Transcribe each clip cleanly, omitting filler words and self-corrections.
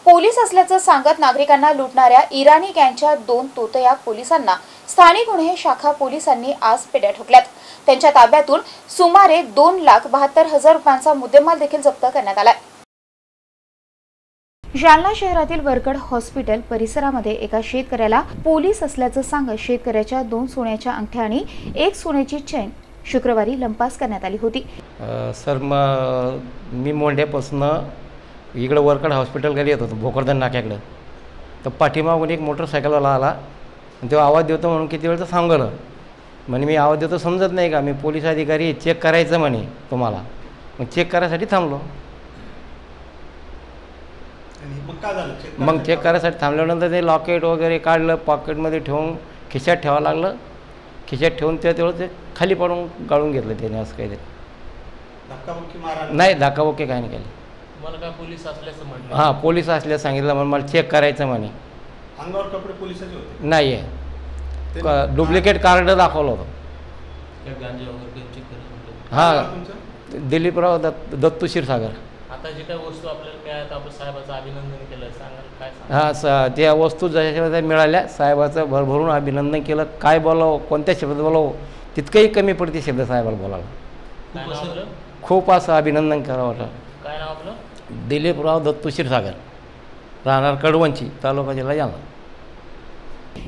Police असल्याचं सांगत नागरिकांना लुटणाऱ्या इराणी गँगच्या 2 तोतया पोलिसांना स्थानिक गुन्हे शाखा पोलिसांनी आज पेट्या ठोकल्यात। त्यांच्या ताब्यातून सुमारे 2,72,000 रुपयांचा मुद्देमाल देखील जप्त करण्यात आलाय। जालना शहरातील वरकड हॉस्पिटल परिसरामध्ये एका शेतकऱ्याला पोलीस असल्याचं सांगत शेतकऱ्याच्या 2 सोन्याच्या अंगठ्या आणि 1 सोन्याची चेन शुक्रवारी लंपास करण्यात आली होती। सर मी मोंढ्यापासून इकडे वरकड हॉस्पिटल गेली होतो भोकरदन नाक्याकडे, तर पाठीमागून एक मोटरसायकलवाला आला आणि तो आवाज देतो म्हणून किती वेळचं सांगलं म्हणे मी आवाज देतो समजत नाही का, मी पोलीस अधिकारी चेक करायचं म्हणे तुम्हाला, मग चेक करायसाठी थांबलो। मग चेक करायसाठी थांबल्यानंतर ते लॉकेट वगैरे काढलं, पॉकेटमध्ये ठेवून खिशात ठेवावं लागलं, खिशात ठेवून तेवढं ते खाली पडून गाळून घेतलं त्याने। असं काही नाही, धक्काबुक्की काही नाही केली। मला काय पोलीस असल्याचं म्हटलं? हां, पोलीस असल्याचं सांगितलं, म्हणून मला चेक करायचं म्हणे। अंगावर कपडे पोलिसाचे होते? नाही आहे, डुप्लिकेट कार्ड दाखवलं होतं। गांजा वगैरे चेक करत? हां, दिलीपराव दत्तू क्षीरसागर। आता जे काही वस्तू आपल्याला मिळाल्या आपण साहेबाचं अभिनंदन केलं, सांगाल काय सांगा? हां, त्या वस्तू जशा मिळाल्या साहेबाचं भरभरून अभिनंदन केलं। काय बोलावं, कोणत्या शब्दात बोलावं तितकंही कमी पडते शब्द साहेबाला बोलावं। खूप असं अभिनंदन करावं वाटलं। काय नाव आपलं? दिलीपराव दत्तू क्षीरसागर, राहणार कडवंची, तालुका जिल्हा जालना।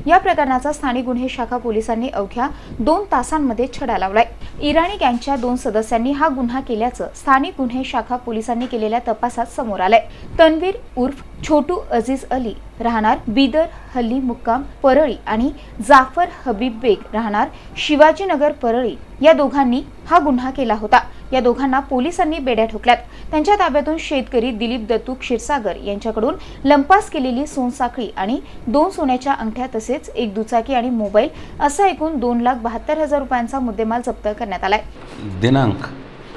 या प्रकरणाचा स्थानिक गुन्हे शाखा पोलिसांनी अवघ्या 2 तासांमध्ये छडा लावलाय। इराणी गँगच्या 2 सदस्यांनी हा गुन्हा केल्याचं स्थानिक गुन्हे शाखा पोलिसांनी केलेल्या तपासात समोर आलंय। तन्वीर उर्फ छोटू अजीज अली राहणार बिदर हल्ली मुक्काम परळी आणि जाफर हबीब बेग राहणार शिवाजीनगर परळी या दोघांनी हा गुन्हा केला होता। या दोघांना पोलिसांनी बेड्या ठोकल्यात। त्यांच्या ताब्यातून शेतकरी दिलीप दत्तू क्षीरसागर यांच्याकडून लंपास केलेली सोनसाखळी आणि 2 सोन्याच्या अंगठ्या तसेच 1 दुचाकी आणि मोबाईल असा एकूण 2,72,000 रुपयांचा मुद्देमाल जप्त करण्यात आलाय। दिनांक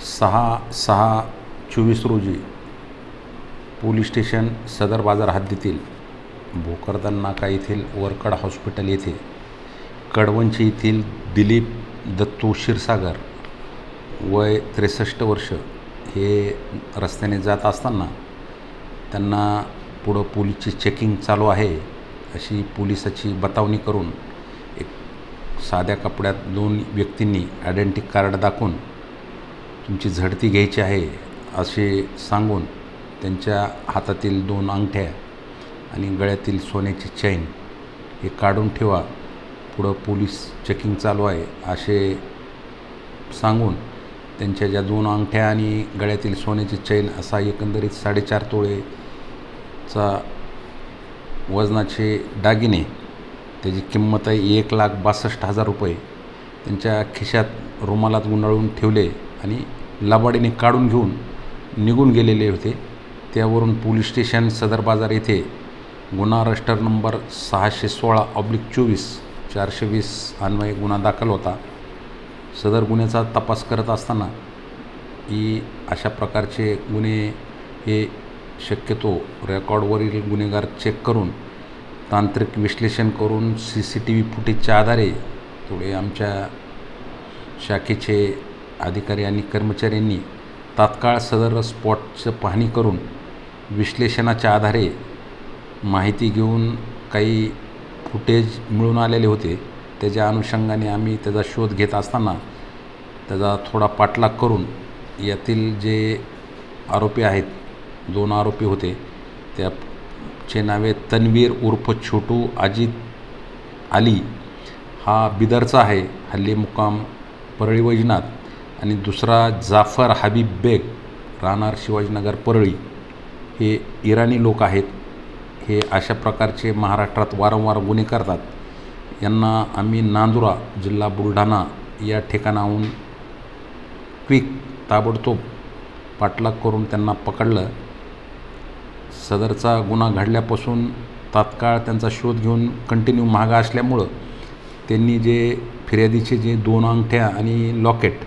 6/6/24 रोजी पोलीस स्टेशन सदर बाजार हद्दीतील भोकरदन नाका येथील वरकड हॉस्पिटल येथे कडवंची येथील दिलीप दत्तू क्षीरसागर वय 63 वर्ष हे रस्त्याने जात असताना त्यांना पुढं पोलीसची चेकिंग चालू आहे अशी पोलिसाची बतावणी करून एक साध्या कपड्यात 2 व्यक्तींनी आयडेंटिटी कार्ड दाखवून तुमची झडती घ्यायची आहे असे सांगून त्यांच्या हातातील 2 अंगठ्या आणि गळ्यातील सोन्याची चैन हे काढून ठेवा, पुढं पोलीस चेकिंग चालू आहे असे सांगून त्यांच्या ज्या 2 अंगठ्या आणि गळ्यातील सोन्याची चैन असा एकंदरीत 4.5 तोळेचा वजनाचे दागिने, त्याची किंमत आहे 1,62,000 रुपये त्यांच्या खिशात रुमालात गुंडाळून ठेवले आणि लबाडीने काढून घेऊन निघून गेलेले होते। त्यावरून पोलीस स्टेशन सदर बाजार येथे गुन्हा रजिस्टर नंबर 616/24 420 अन्वये गुन्हा दाखल होता। सदर गुन्ह्याचा तपास करत असताना ही अशा प्रकारचे गुन्हे हे शक्यतो रेकॉर्डवरील गुन्हेगार चेक करून तांत्रिक विश्लेषण करून CCTV फुटेजच्या आधारे थोडे आमच्या शाखेचे अधिकारी आणि कर्मचाऱ्यांनी तात्काळ सदर स्पॉटचं पाहणी करून विश्लेषणाच्या आधारे माहिती घेऊन काही फुटेज मिळून आलेले होते। त्याच्या अनुषंगाने आम्ही त्याचा शोध घेत असताना त्याचा थोडा पाठलाग करून यातील जे आरोपी आहेत 2 आरोपी होते त्याचे नावे तन्वीर उर्फ छोटू अजीज अली हा बिदरचा आहे, हल्ली मुक्काम परळी वैजनाथ, आणि दुसरा जाफर हबीब बेग राहणार शिवाजीनगर परळी हे इराणी लोक आहेत। हे अशा प्रकारचे महाराष्ट्रात वारंवार गुन्हे करतात। यांना आम्ही नांदुरा जिल्हा बुलढाणा या ठिकाणाहून क्विक ताबडतोब पाठलाग करून त्यांना पकडलं। सदरचा गुन्हा घडल्यापासून तात्काळ त्यांचा शोध घेऊन कंटिन्यू मागं असल्यामुळं त्यांनी जे फिर्यादीचे जे 2 अंगठ्या आणि लॉकेट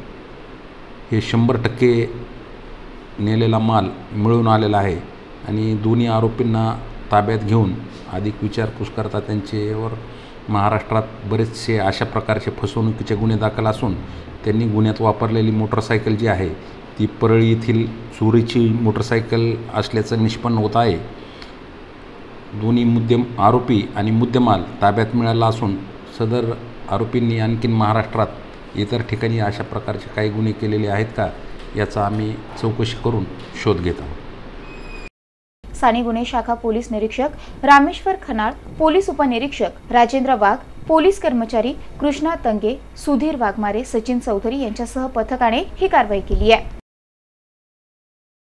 हे 100% नेलेला माल मिळून आलेला आहे आणि दोन्ही आरोपींना ताब्यात घेऊन अधिक विचारपूस करता त्यांच्यावर महाराष्ट्रात बरेचसे अशा प्रकारचे फसवणुकीचे गुन्हे दाखल असून त्यांनी गुन्ह्यात वापरलेली मोटरसायकल जी आहे ती परळी येथील चोरीची मोटरसायकल असल्याचं निष्पन्न होत आहे। दोन्ही आरोपी आणि मुद्देमाल ताब्यात मिळाला असून सदर आरोपींनी आणखीन महाराष्ट्रात इतर ठिकाणी अशा प्रकारचे काही गुन्हे केलेले आहेत का याचा आम्ही चौकशी करून शोध घेत आहोत. स्थानिक गुन्हे शाखा पोलीस निरीक्षक रामेश्वर खनाळ, पोलीस उपनिरीक्षक राजेंद्र वाघ, पोलीस कर्मचारी कृष्णा तंगे, सुधीर वाघमारे, सचिन चौधरी यांच्यासह पथकाने ही कारवाई केली आहे.